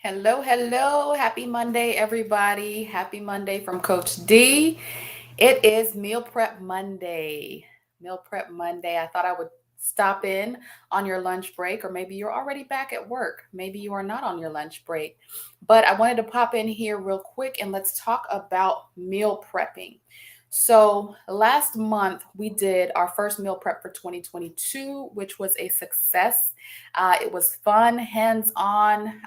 Hello, hello. Happy Monday, everybody. Happy Monday from Coach D. It is Meal Prep Monday. Meal Prep Monday. I thought I would stop in on your lunch break, or maybe you're already back at work. Maybe you are not on your lunch break. But I wanted to pop in here real quick and let's talk about meal prepping. So, last month we did our first meal prep for 2022, which was a success. It was fun, hands on.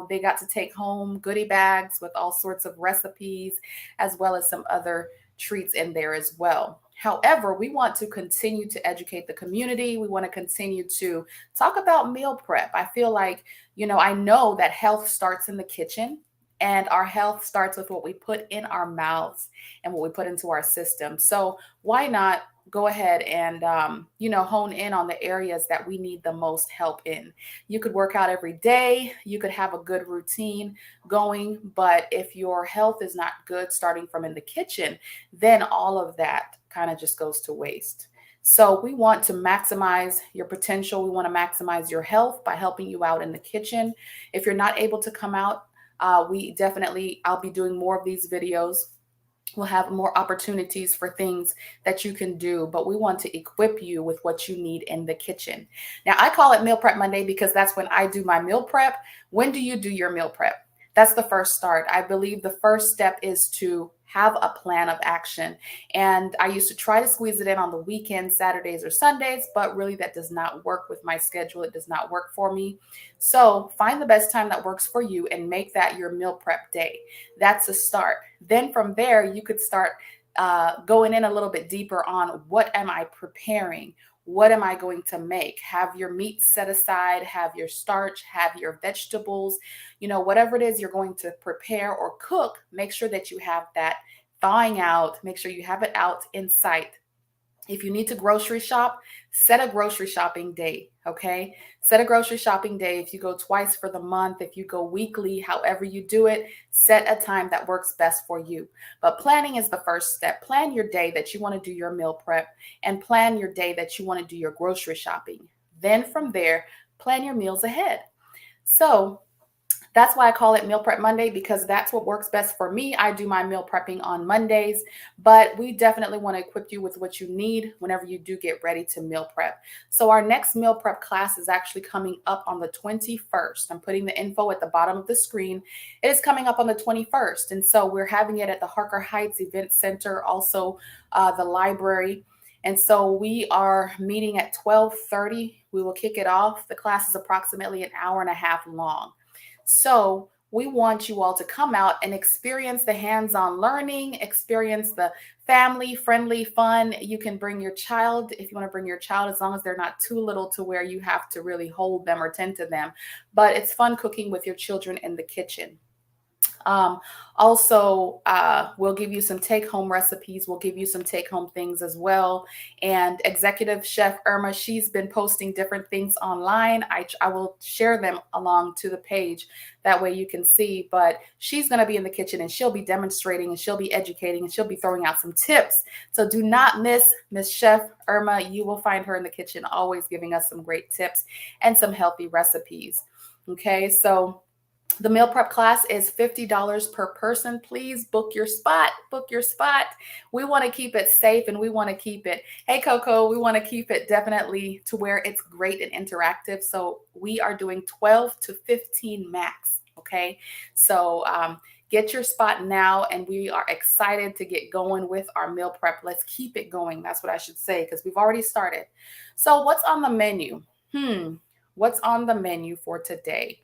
They got to take home goodie bags with all sorts of recipes, as well as some other treats in there as well. However, we want to continue to educate the community. We want to continue to talk about meal prep. I feel like, I know that health starts in the kitchen. And our health starts with what we put in our mouths and what we put into our system. So, why not go ahead and hone in on the areas that we need the most help in? You could work out every day, you could have a good routine going, but if your health is not good starting from in the kitchen, then all of that kind of just goes to waste. So we want to maximize your potential. We want to maximize your health by helping you out in the kitchen. If you're not able to come out, I'll be doing more of these videos. We'll have more opportunities for things that you can do, but we want to equip you with what you need in the kitchen. Now, I call it Meal Prep Monday because that's when I do my meal prep. When do you do your meal prep? That's the first start. I believe the first step is to have a plan of action. And I used to try to squeeze it in on the weekends, Saturdays or Sundays, but really that does not work with my schedule. It does not work for me. So find the best time that works for you and make that your meal prep day. That's a start. Then from there, you could start going in a little bit deeper on what am I preparing? What am I going to make? Have your meat set aside, have your starch, have your vegetables, whatever it is you're going to prepare or cook, make sure that you have that thawing out, make sure you have it out in sight. If you need to grocery shop, set a grocery shopping day, okay? Set a grocery shopping day. If you go twice for the month, if you go weekly, however you do it, set a time that works best for you. But planning is the first step. Plan your day that you want to do your meal prep and plan your day that you want to do your grocery shopping. Then from there, plan your meals ahead. So, that's why I call it Meal Prep Monday because that's what works best for me. I do my meal prepping on Mondays, but we definitely want to equip you with what you need whenever you do get ready to meal prep. So, our next meal prep class is actually coming up on the 21st. I'm putting the info at the bottom of the screen. It is coming up on the 21st. And so, we're having it at the Harker Heights Event Center, also the library. And so we are meeting at 12:30. We will kick it off. The class is approximately an hour and a half long. So we want you all to come out and experience the hands-on learning, experience the family friendly fun. You can bring your child if you want to bring your child, as long as they're not too little to where you have to really hold them or tend to them. But it's fun cooking with your children in the kitchen. Um, we'll give you some take home recipes. We'll give you some take home things as well. And Executive Chef Irma, she's been posting different things online. I will share them along to the page. That way you can see. But she's going to be in the kitchen and she'll be demonstrating and she'll be educating and she'll be throwing out some tips. So do not miss Miss Chef Irma. You will find her in the kitchen, always giving us some great tips and some healthy recipes. Okay, so the meal prep class is $50 per person. Please book your spot. Book your spot. We want to keep it safe and we want to keep it, hey, Coco, we want to keep it definitely to where it's great and interactive. So we are doing 12 to 15 max. Okay. So, get your spot now, and we are excited to get going with our meal prep. Let's keep it going. That's what I should say because we've already started. So, what's on the menu? What's on the menu for today?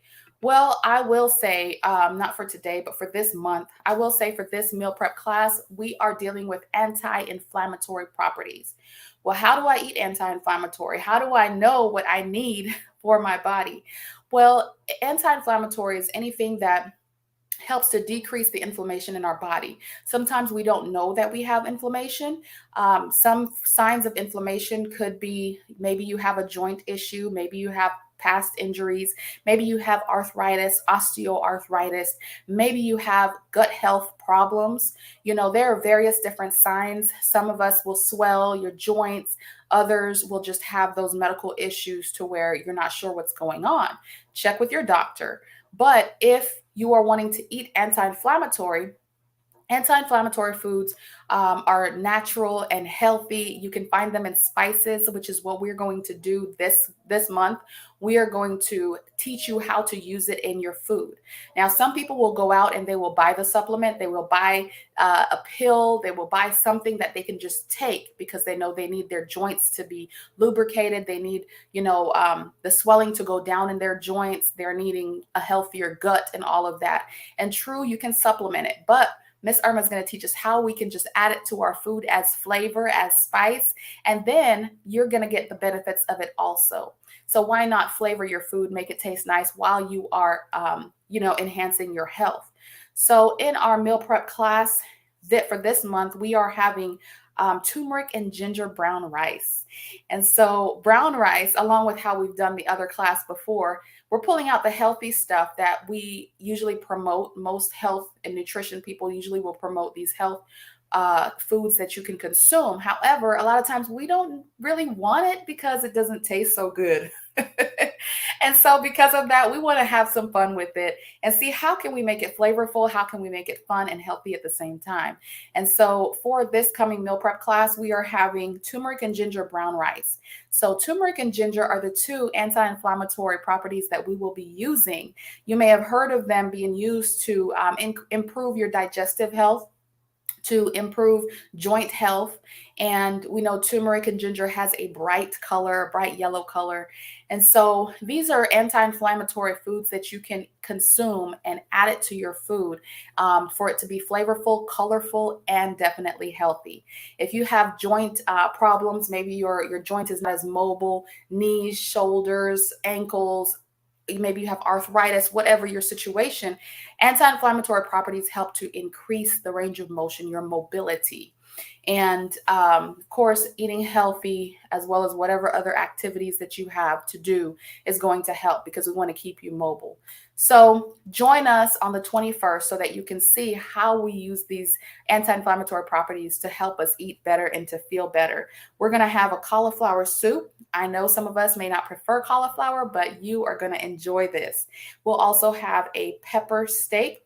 Well, I will say, not for today, but for this month, I will say for this meal prep class, we are dealing with anti inflammatory properties. Well, how do I eat anti inflammatory? How do I know what I need for my body? Well, anti inflammatory is anything that helps to decrease the inflammation in our body. Sometimes we don't know that we have inflammation. Some signs of inflammation could be maybe you have a joint issue, maybe you have past injuries, maybe you have arthritis, osteoarthritis, maybe you have gut health problems. There are various different signs. Some of us will swell your joints, others will just have those medical issues to where you're not sure what's going on. Check with your doctor. But if you are wanting to eat anti-inflammatory foods are natural and healthy. You can find them in spices, which is what we're going to do this month. We are going to teach you how to use it in your food. Now, some people will go out and they will buy the supplement. They will buy a pill. They will buy something that they can just take because they know they need their joints to be lubricated. They need, the swelling to go down in their joints. They're needing a healthier gut and all of that. And true, you can supplement it, but Miss Irma is going to teach us how we can just add it to our food as flavor, as spice, and then you're going to get the benefits of it also. So why not flavor your food, make it taste nice while you are, enhancing your health? So in our meal prep class that for this month, we are having turmeric and ginger brown rice. And so brown rice, along with how we've done the other class before, we're pulling out the healthy stuff that we usually promote. Most health and nutrition people usually will promote these health foods that you can consume. However, a lot of times we don't really want it because it doesn't taste so good. And so because of that, we want to have some fun with it and see how can we make it flavorful, how can we make it fun and healthy at the same time. And so for this coming meal prep class, we are having turmeric and ginger brown rice. So turmeric and ginger are the two anti-inflammatory properties that we will be using. You may have heard of them being used to improve your digestive health, to improve joint health. And we know turmeric and ginger has a bright color, bright yellow color. And so these are anti-inflammatory foods that you can consume and add it to your food for it to be flavorful, colorful, and definitely healthy. If you have joint problems, maybe your joint is not as mobile, knees, shoulders, ankles, maybe you have arthritis, whatever your situation, anti-inflammatory properties help to increase the range of motion, your mobility. And of course, eating healthy as well as whatever other activities that you have to do is going to help because we want to keep you mobile. So join us on the 21st so that you can see how we use these anti-inflammatory properties to help us eat better and to feel better. We're going to have a cauliflower soup. I know some of us may not prefer cauliflower, but you are going to enjoy this. We'll also have a pepper steak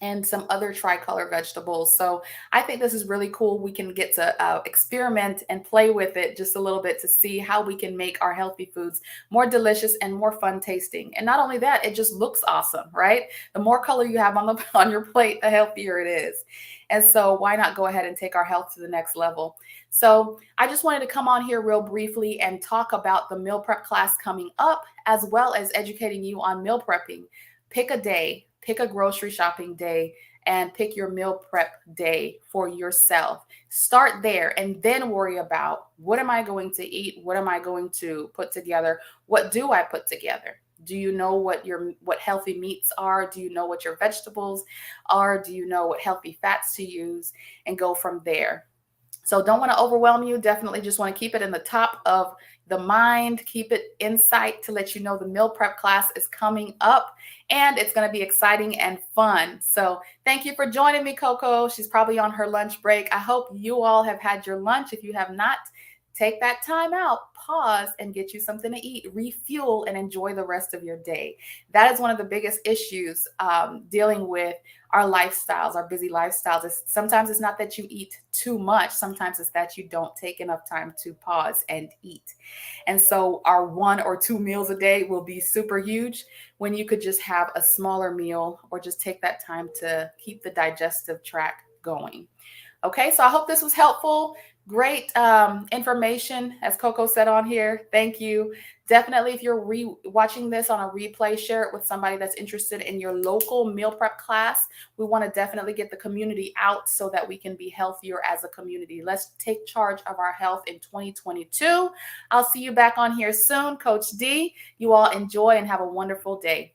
and some other tricolor vegetables. So I think this is really cool. We can get to experiment and play with it just a little bit to see how we can make our healthy foods more delicious and more fun tasting. And not only that, it just looks awesome, right? The more color you have on your plate, the healthier it is. And so why not go ahead and take our health to the next level? So I just wanted to come on here real briefly and talk about the meal prep class coming up, as well as educating you on meal prepping. Pick a day. Pick a grocery shopping day and pick your meal prep day for yourself. Start there and then worry about what am I going to eat? What am I going to put together? What do I put together? Do you know what healthy meats are? Do you know what your vegetables are? Do you know what healthy fats to use? And go from there. So don't want to overwhelm you. Definitely just want to keep it in the top of the mind, keep it in sight to let you know the meal prep class is coming up and it's going to be exciting and fun. So thank you for joining me, Coco. She's probably on her lunch break. I hope you all have had your lunch. If you have not, take that time out, pause, and get you something to eat, refuel, and enjoy the rest of your day. That is one of the biggest issues dealing with our lifestyles, our busy lifestyles. Sometimes it's not that you eat too much. Sometimes it's that you don't take enough time to pause and eat. And so our 1 or 2 meals a day will be super huge when you could just have a smaller meal or just take that time to keep the digestive tract going. Okay, so I hope this was helpful. Great information, as Coco said on here. Thank you. Definitely, if you're watching this on a replay, share it with somebody that's interested in your local meal prep class. We want to definitely get the community out so that we can be healthier as a community. Let's take charge of our health in 2022. I'll see you back on here soon. Coach D, you all enjoy and have a wonderful day.